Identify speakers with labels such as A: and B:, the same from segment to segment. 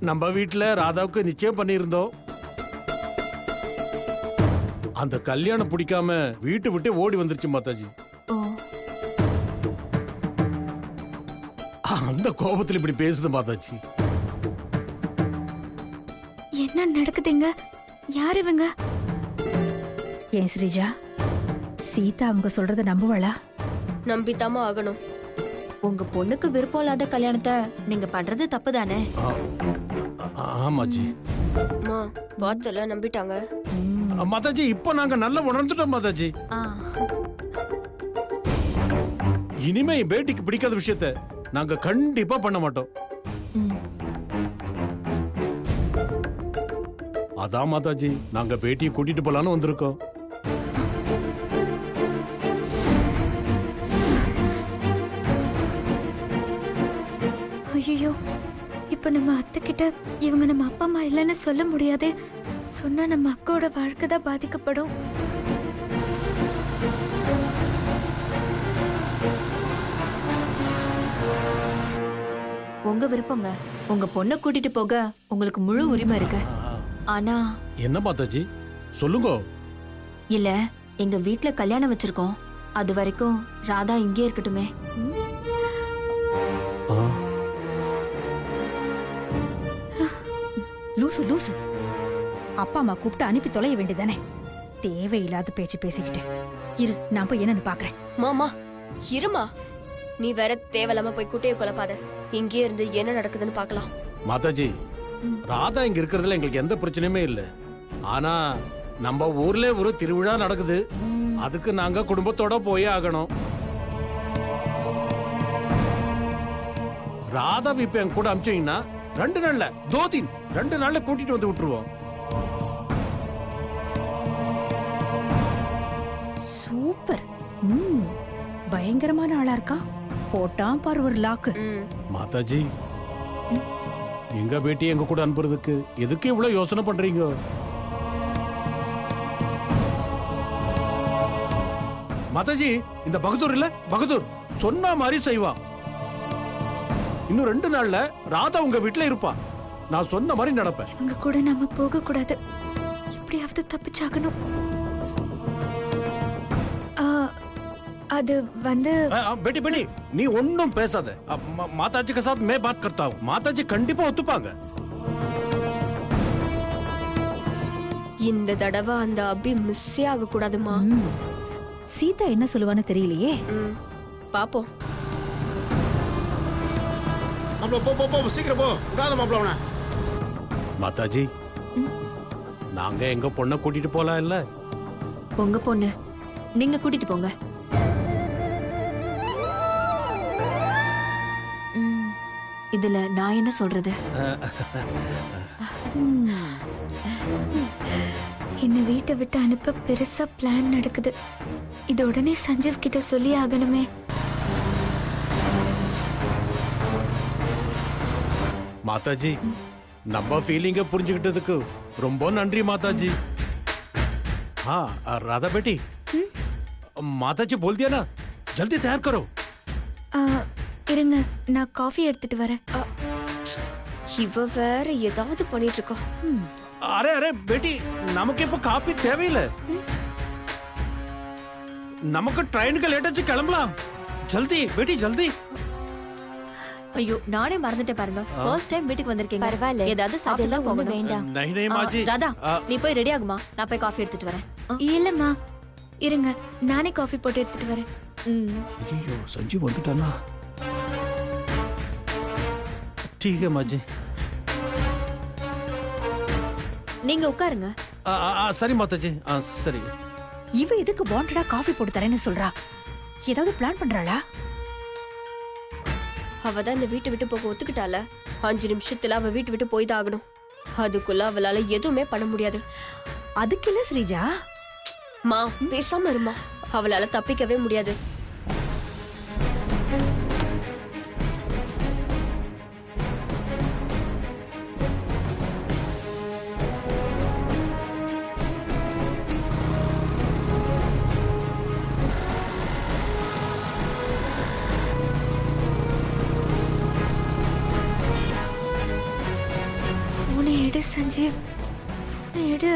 A: நம்ம வீட்டுல ராதாவுக்கு நிச்சயம் பண்ணியிருந்தோம். அந்த கல்யாணம் பிடிக்காம வீட்டு விட்டு ஓடி வந்துருச்சு மாதாஜி. அந்த கோபத்துல இப்படி பேசுது மாதாஜி.
B: என்ன நடக்குதுங்க? யார் இவங்க?
C: ஏன் ஸ்ரீஜா, சீதா அவங்க சொல்றத நம்புவாளா?
D: நம்பித்தாம ஆகணும்.
E: உங்க பொண்ணுக்கு விருப்பம் இல்லாத கல்யாணத்தை நீங்க பண்றது தப்பு தானே?
A: ஆமாஜி.
D: பார்த்தல நம்பிட்டாங்க
A: மாதாஜி. இப்ப நாங்க நல்லா உணர்ந்துட்டோம் மாதாஜி. இனிமே பேட்டிக்கு பிடிக்காத விஷயத்த நாங்க கண்டிப்பா பண்ண மாட்டோம். அதான் மாதாஜி நாங்க பேட்டியை கூட்டிட்டு போலான்னு வந்திருக்கோம்.
B: ஐயோ, இப்ப நம்ம அத்தை கிட்ட இவங்க நம்ம அப்பா அம்மா இல்லைன்னு சொல்ல முடியாதே. சொன்னா நம்ம அக்காவோட வாழ்க்கை தான் பாதிக்கப்படும்.
E: உங்க விருப்பங்க. உங்க பொண்ணை கூட்டிட்டு போக உங்களுக்கு முழு உரிமை இருக்கு. ஆனா
A: என்ன மாதாஜி சொல்லுங்க.
E: இல்ல, எங்க வீட்ல கல்யாணம் வச்சிருக்கோம். அது வரைக்கும் ராதா இங்கே இருக்கட்டுமே.
C: லூசு லூசு, அப்பா அம்மா கூப்பிட்டு அனுப்பி தொலைய வேண்டியதானே. தேவையில்லாத பேச்சு பேசிக்கிட்டு இரு, நான் போய் என்னன்னு பாக்குறேன்.
D: மாமா இருமா, நீ வேற தேவையில்லாம போய் குட்டையை குழப்பாத. இங்கே இருந்து என்ன நடக்குதுன்னு பாக்கலாம்.
A: மாதாஜி, ராதா இங்க இருக்கிறதுல எங்களுக்கு எந்த பிரச்சனையுமே இல்ல. ஆனா நம்ம ஊர்ல ஒரு திருவிழா நடக்குது. அதுக்கு நாங்க குடும்பத்தோட போயே ஆகணும். ராதா இப்ப என் கூட அமிச்சீங்கன்னா 2 நாள்ல 2 நாள்ல கூட்டிட்டு வந்து விட்டுருவோம்.
C: சூப்பர். பயங்கரமான ஆளா இருக்கா. போட்டான் பாரு ஒரு லாக்கு.
A: மாதாஜி, எங்க பேட்டி எங்க கூட அனுப்புறதுக்கு எதுக்கு இவ்வளவு யோசனை பண்றீங்க? மாதாஜி, இந்த பகதூர் இல்ல, பகதூர் சொன்ன மாதிரி செய்வா. இன்னும் 2 நாள்ல ராதா உங்க வீட்டுல இருப்பா. நான் சொன்ன மாதிரி நடப்பேன்.
B: இவங்க கூட நாம போக கூடாது. எப்படியாவது தப்பிச்சாகணும். அது வந்து
A: बेटी बेटी நீ ஒன்னும் பேசாத. மாதாஜி के साथ मैं बात करता हूं. மாதாஜி கண்டிப்பா ஒத்துப்பாங்க.
D: இந்த தடவை அந்த அபி மிஸ்ஸே ஆக கூடாதுமா.
C: சீதா என்ன சொல்லுவான்னு தெரியலையே.
D: பாப்போம்.
F: போ சீக்கிரம் போ. விடாத மாப்ளவன.
A: மாதாஜி, நாங்க எங்க பொண்ணை கூட்டிட்டு போலாம் இல்ல?
E: உங்க பொண்ணு நீங்க கூட்டிட்டு போங்க. இதுல நான் என்ன சொல்றது?
B: என்ன வீட்டை விட்டு அனுப்ப பெருசா பிளான் நடக்குது. இது உடனே சஞ்சீவ் கிட்ட சொல்லி ஆகணுமே.
A: மாதாஜி, நம்ம ஃபீலிங்க புரிஞ்சுக்கிட்டதுக்கு ரொம்ப நன்றி மாதாஜி. हाँ राधा बेटी, माताजी बोल दिया ना, जल्दी तैयार करो.
B: இருங்க, நான் காஃபி எடுத்துட்டு வரேன்.
D: இவ வேற ஏதாவது பண்ணிட்டு இருக்கா.
A: அரே அரே बेटी, நமக்கு இப்ப காபி தேவையில்லை. நமக்கு ட்ரெயினுக்கு லேட் ஆச்சு, கிளம்பலாம். ஜல்தி बेटी ஜல்தி.
E: ஐயோ, நானே மறந்துட்டேன் பாருங்க. ஃபர்ஸ்ட் டைம் வீட்டுக்கு வந்திருக்கீங்க.
D: பரவாயில்லை,
E: ஏதாவது சாப்பிடலாம் போகணும்.
D: வேண்டாம்.
A: नहीं नहीं माँ जी.
E: ராதா, நீ போய் ரெடி ஆகுமா, நான் போய் காஃபி எடுத்துட்டு வரேன்.
B: இல்லம்மா, இருங்க, நானே காஃபி போட்டு எடுத்துட்டு வரேன்.
A: ஐயோ, संजीव வந்துட்டானா? ठीक है माँ जी.
E: நீங்க உட்காருங்க.
A: சரி மாதாஜி, சரி.
C: இவ எதுக்கு வாண்டடா காஃபி போட்டு தரேன்னு சொல்றா? ஏதாவது பிளான் பண்றாளா?
D: அவதான் இந்த வீட்டை விட்டு போக ஒத்துக்கிட்டால. 5 நிமிஷத்துல அவ வீட்டு விட்டு போய்தான் ஆகணும். அதுக்குள்ள அவளால எதுவுமே பண்ண முடியாது.
C: அதுக்கு இல்ல ஸ்ரீஜா.
D: மா பேசாம இருமா, அவளால தப்பிக்கவே முடியாது.
B: போனை எடு சஞ்சீவ், போனை எடு.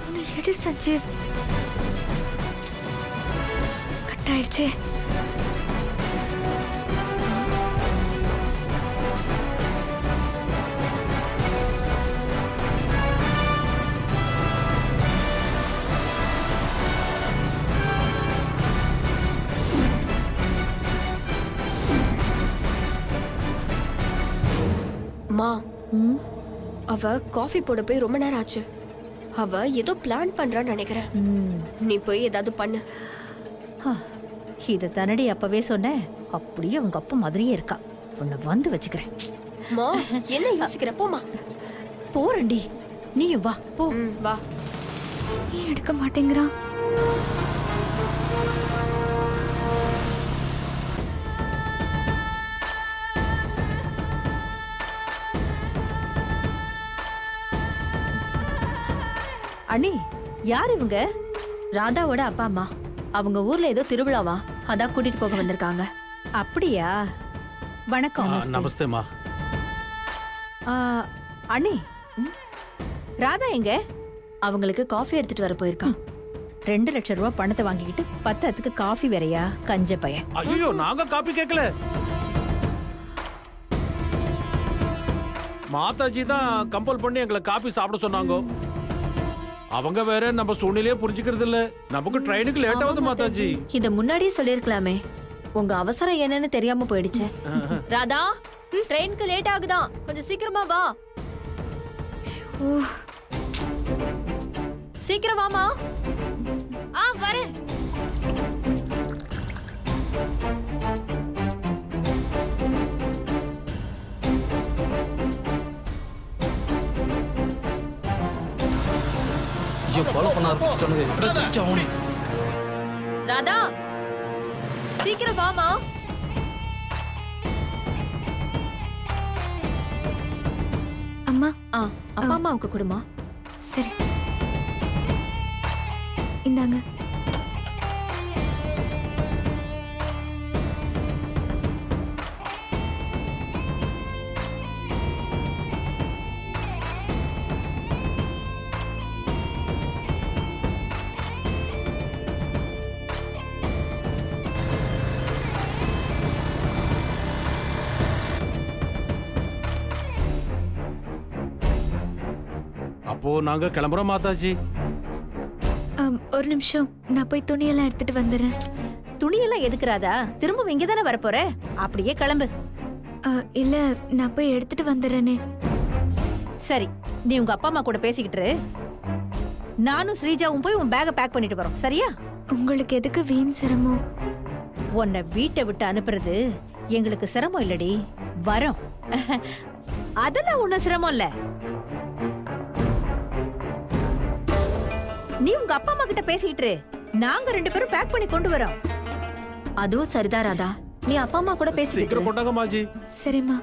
B: போனை எடு சஞ்சீவ். கட் ஆயிடுச்சு.
D: மா, அவ காஃபி போட போய் ரொம்ப நேரம் ஆச்சு. அவ ஏதோ பிளான் பண்றான்னு நினைக்கிறேன். நீ போய் ஏதாவது பண்ணு.
C: இத தன்னடி அப்பவே சொன்னேன். அப்படியே உங்க அப்பா மாதிரியே இருக்கா. உன்னை வந்து வச்சுக்கிறேன்.
D: மா, என்ன யோசிக்கிற? போமா.
C: போறண்டி, நீயும் வா. போ.
D: வா.
B: ஏன் எடுக்க மாட்டேங்கிறான்?
C: அண்ணி, யார் இவங்க?
E: ராதாவோட அப்பா அம்மா. அவங்க ஊர்ல ஏதோ திருவிழாவா, அதான் கூட்டிட்டு போக வந்திருக்காங்க.
C: அப்படியா? வணக்கம்.
A: நமஸ்தேமா.
C: அண்ணி, ராதா எங்க?
E: அவங்களுக்கு காஃபி எடுத்துட்டு வர போயிருக்கான்.
C: 2 லட்சம் ரூபாய் பணத்தை வாங்கிக்கிட்டு 10த்துக்கு காஃபி வேறையா? கஞ்ச பையன்.
A: ஐயோ, நாங்க காப்பி கேட்கல. மாதாஜி தான் கம்பல் பண்ணி எங்களை காப்பி சாப்பிட சொன்னாங்க. அவங்க வேற நம்ம சூழ்நிலையே புரிஞ்சுக்கிறது இல்ல. நமக்கு ட்ரெயினுக்கு லேட் ஆகுது மாதாஜி.
E: இத முன்னாடியே சொல்லிருக்கலாமே. உங்க அவசரம் என்னன்னு தெரியாம போயிடுச்சு. ராதா, ட்ரெயினுக்கு லேட் ஆகுதான், கொஞ்சம் சீக்கிரமா வா. சீக்கிரம் வாமா.
D: வரேன்.
G: ஃபாலோ பண்ண ஆரம்பிச்சிட்டானுங்க. இப்படி தச்சவனே.
E: ராதா, சீக்கிரம் வாமா.
B: அம்மா.
E: அப்பா அம்மாவுக்கு கொடுமா.
B: சரி, இந்தாங்க.
A: அப்போ நாங்க கிளம்புறோம் மாதாஜி.
B: ஒரு நிமிஷம், நான் போய் துணியெல்லாம் எடுத்துட்டு வந்துடுறேன்.
C: துணியெல்லாம் எதுக்குறாதா? திரும்ப இங்க தானே வரப்போற. அப்படியே கிளம்பு.
B: இல்ல, நான் போய் எடுத்துட்டு வந்துடுறேனே.
C: சரி, நீ உங்க அப்பா அம்மா கூட பேசிக்கிட்டு நானும் ஸ்ரீஜாவும் போய் உன் பேக்கை பேக் பண்ணிட்டு வரோம். சரியா?
B: உங்களுக்கு எதுக்கு வீண் சிரமம்?
C: உன்னை வீட்டை விட்டு அனுப்புறது எங்களுக்கு சிரமம் இல்லடி, வரோம். அதெல்லாம் ஒண்ணும் சிரமம் இல்ல. நீ உங்க அப்பா அம்மா கிட்ட பேசிக்கிட்டு நாங்க 2 பேரும் பேக் பண்ணி கொண்டு வரோம்.
E: அதுவும் சரிதான் ராதா, நீ அப்பா அம்மா கூட பேசி.
A: சீக்கிரம் போட்டாங்க மாஜி.
B: சரிம்மா.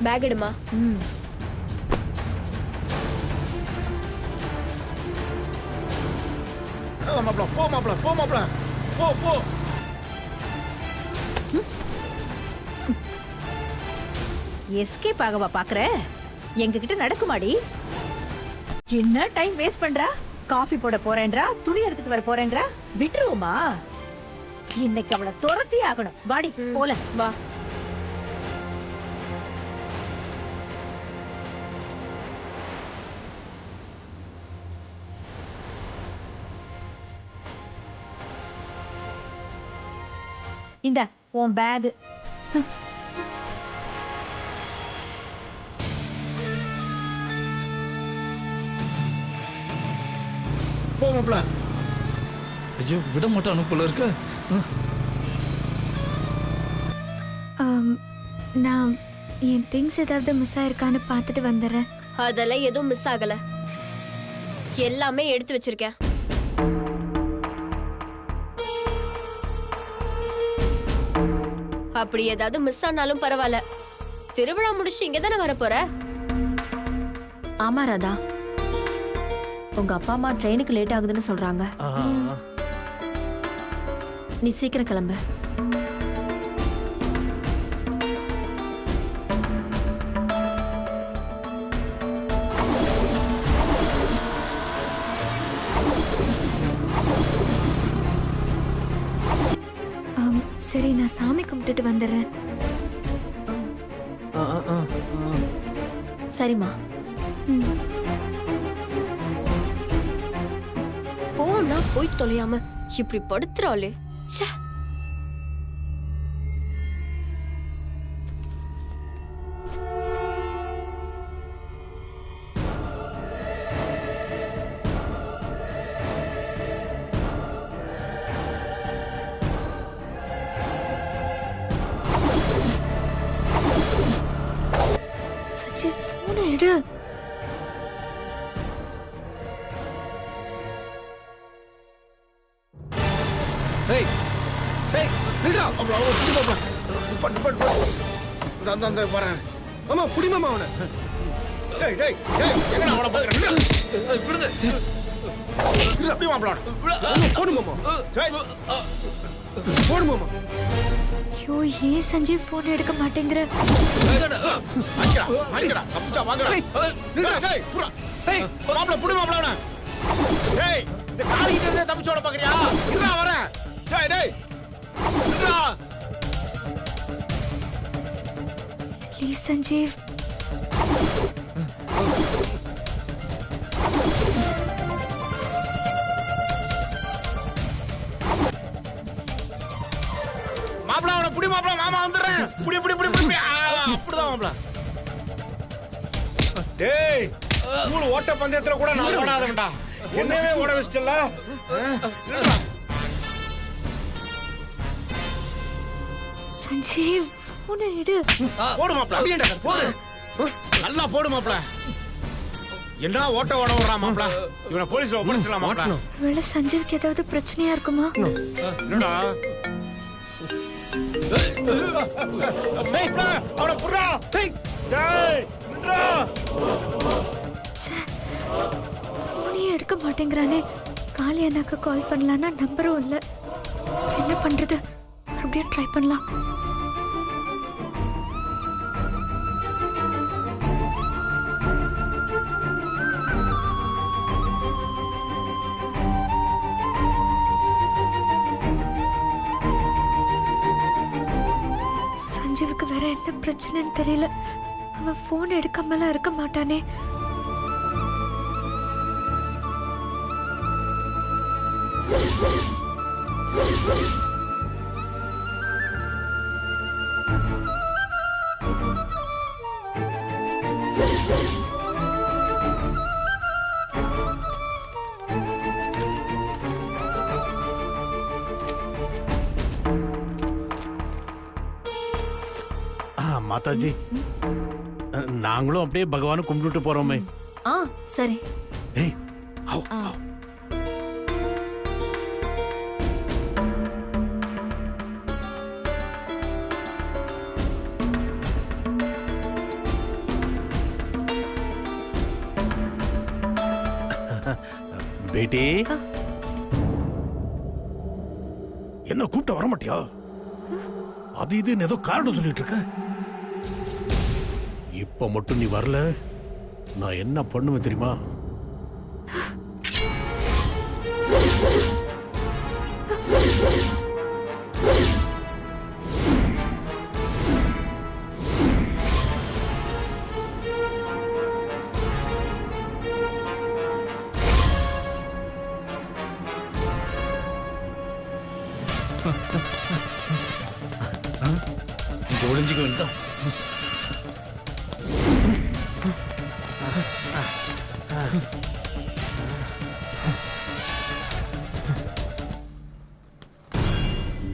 D: பேக் எடுமா.
F: மாப்ள போ, மாப்ள போ, மாப்ள போ போ.
C: எஸ்கேப் ஆகவா பாக்குற? எங்க கிட்ட நடக்குமாடி? என்ன டைம் வேஸ்ட் பண்றா? காஃபி போட போறேன்றா, துணி எடுத்துட்டு வர போறேன்றா. விட்டுருவோமா? இன்னைக்கு அவளை துரத்தி ஆகணும். வாடி போல.
D: வா.
C: இந்த உன் பேக்.
F: போ மாப்ள.
G: ஐயோ விட மாட்டானு போல இருக்க.
B: நான் என் திங்ஸ் ஏதாவது மிஸ் ஆயிருக்கான்னு பார்த்துட்டு வந்துடுறேன்.
D: அதெல்லாம் எதுவும் மிஸ் ஆகல, எல்லாமே எடுத்து வச்சிருக்கேன். அப்படி ஏதாவது மிஸ் ஆனாலும் பரவாயில்ல, திருவிழா முடிச்சு இங்க தானே வர போற.
E: ஆமா ராதா, உங்க அப்பா அம்மா ட்ரெயினுக்கு லேட் ஆகுதுன்னு சொல்றாங்க. நீ சீக்கிரம் கிளம்பு.
B: சரி, நான் சாமி கும்பிட்டுட்டு வந்துடுறேன்.
E: சரிம்மா.
D: போனா போய் தொலையாம இப்படி படுத்துறாளே. ச்சே.
B: சஞ்சய், போனை எடு.
F: டேய் டேய் நில்றா. மாப்ள அவன புடி மாப்ள. But but but. அந்த வரேன். மாமா புடி மாமா அவன. டேய் டேய் டேய் எங்கடா அவன பாக்குற?
G: விடுங்க.
F: புடி மாப்ள. போடு மாமா. டேய் போடு மாமா.
B: ஐயோ, ஏன் சஞ்சய் போன் எடுக்க மாட்டேங்கிற?
F: வாங்கடா தப்பிச்சா வாங்கடா. நில்றா. டேய் புறா. டேய் மாப்ள புடி மாப்ள அவன. டேய் இந்த காலிட்ட இருந்து தப்பிச்சோட பாக்குறியா? இருடா வரேன். டேய் டேய் நில்றா.
B: ப்ளீஸ் சஞ்சீவ்.
F: மாப்ள அவன புடி மாப்ள. மாமா வந்துறேன். புடி புடி புடி புடி. அப்படிதான் மாப்ள. டேய் ஸ்கூல் ஓட்ட பந்தயத்துல கூட நான் ஓடாதவன்டா. என்னவே ஓட வச்சிட்டல.
B: சஞ்சீவ், போனை எடு.
F: போடு மாப்ள. அப்படியேடா போடு. நல்லா போடு மாப்ள. என்ன ஓட்ட ஓட விடுறான் மாப்ள. இவனை போலீஸ்ல ஒப்படைச்சலாம் மாப்ள.
B: ஒருவேளை சஞ்சீவுக்கு ஏதாவது பிரச்சனையா இருக்குமா?
F: என்னடா? டேய் புறா அவன புறா. டேய் டேய் நின்றா.
B: போனே எடுக்க மாட்டேங்கிறானே. காளி அண்ணாக்கு கால் பண்ணலான்னா நம்பரும் இல்லை. என்ன பண்றது? மறுபடியும் ட்ரை பண்ணலாம். சஞ்சீவுக்கு வேற என்ன பிரச்சனைன்னு தெரியல. அவன் போன் எடுக்காமலாம் இருக்க மாட்டானே.
A: மாதாஜி, நாங்களும் அப்படியே பகவானை கும்பிட்டுட்டு போறோமே.
E: சரி.
A: ஏய் ஆவ் ஆவ். பேட்டி, என்ன கூப்பிட்ட வர மாட்டியா? அது இதுன்னு ஏதோ காரணம் சொல்லிட்டு இருக்க. இப்ப மட்டும் நீ வரல, நான் என்ன பண்ணுவேன் தெரியுமா? ஒளிஞ்சிக்க வேண்டாம்.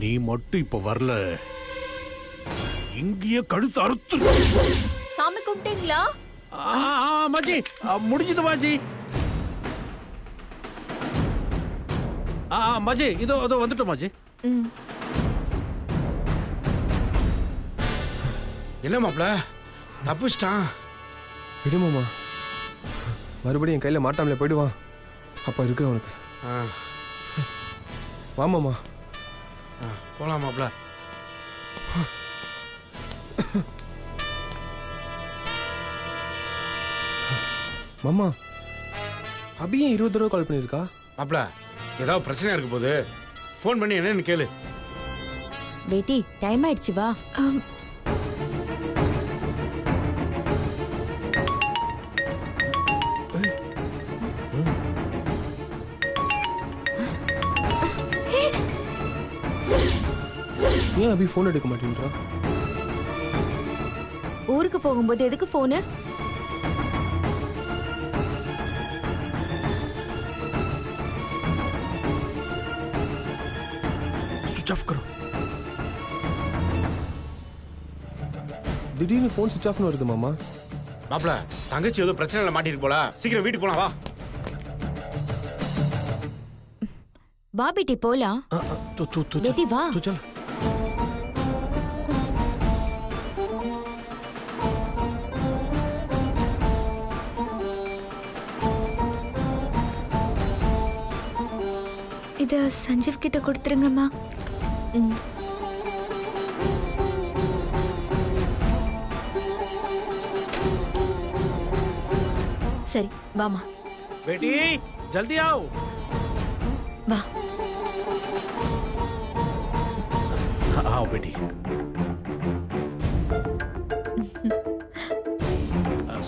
A: நீ மட்டும் இப்ப வரல, இங்கேயே கழுத்து அறுத்து.
E: சாமி கும்பிட்டீங்களா?
A: மாஜி முடிஞ்சது மாஜி. மாஜி இதோ இதோ வந்துட்டோம் மாஜி.
F: என்ன மாப்ள தப்பிச்சிட்டான்?
H: விடுமாமா, மறுபடியும் என் கையில் மாட்டாமலே போயிடுவான். அப்போ இருக்கு அவனுக்கு. வாமாமா
F: போலாம் மாப்ள.
H: மாமா, அபி ஏன் 20 தடவை கால் பண்ணியிருக்கா?
F: மாப்ள ஏதாவது பிரச்சனை இருக்கு போது ஃபோன் பண்ணி என்னன்னு கேளு.
C: பேட்டி டைம் ஆயிடுச்சு வா.
H: ஏன் அபி ஃபோன் எடுக்க மாட்டேன்றா?
C: ஊருக்கு போகும்போது எதுக்கு போனு?
A: स्विच ऑफ करो.
H: திடீர்னு ஃபோன் சுவிச் ஆஃப்னு வருது மாமா.
F: மாப்ள தங்கச்சி ஏதோ பிரச்சனைல மாட்டிட்டு போல, சீக்கிரம் வீட்டுக்கு போலாம் வா.
C: வா பேட்டி போலாம்.
A: तू
C: बेटी, वाह।
A: तू चल.
B: இத சஞ்சீவ் கிட்ட கொடுத்துருங்கம்மா.
E: சரி வாமா.
A: बेटी जल्दी आओ.
E: வா.
A: आओ बेटी.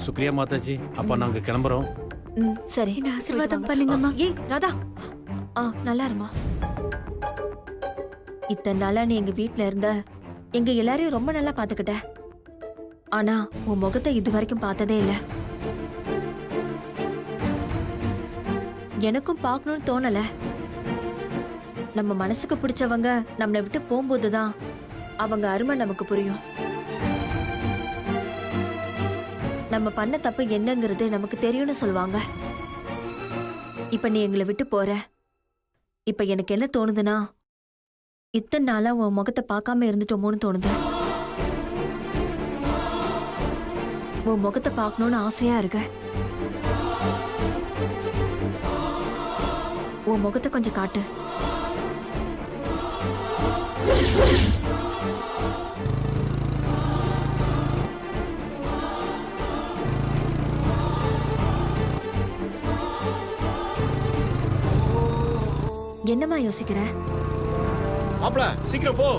A: शुक्रिया माता जी. அப்ப நாங்க கிளம்புறோம்.
E: சரி.
B: என்ன ஆசீர்வாதம் பண்ணுங்கம்மா.
E: ஏய் ராதா, நல்லா இருமா. இத்தனை நாளா நீ எங்க வீட்ல இருந்த, எங்க எல்லாரையும் ரொம்ப நல்லா பாத்துக்கிட்ட. ஆனா உன் முகத்தை இது வரைக்கும் பார்த்ததே இல்ல. எனக்கும் பார்க்கணும்னு தோணல. நம்ம மனசுக்கு பிடிச்சவங்க நம்மளை விட்டு போகும்போதுதான் அவங்க அருமை நமக்கு புரியும். நம்ம பண்ண தப்பு என்னங்கிறது நமக்கு தெரியும்னு சொல்லுவாங்க. இப்ப நீ எங்களை விட்டு போற. இப்ப எனக்கு என்ன தோணுதுன்னா, இத்தனை நாளா உன் முகத்தை பார்க்காம இருந்துட்டோமோன்னு தோணுது. உன் முகத்தை பார்க்கணும்னு ஆசையா இருக்க. உன் முகத்தை கொஞ்சம் காட்டு. என்னம்மா யோசிக்கிற?
F: மாப்ள சீக்கிரம் போ.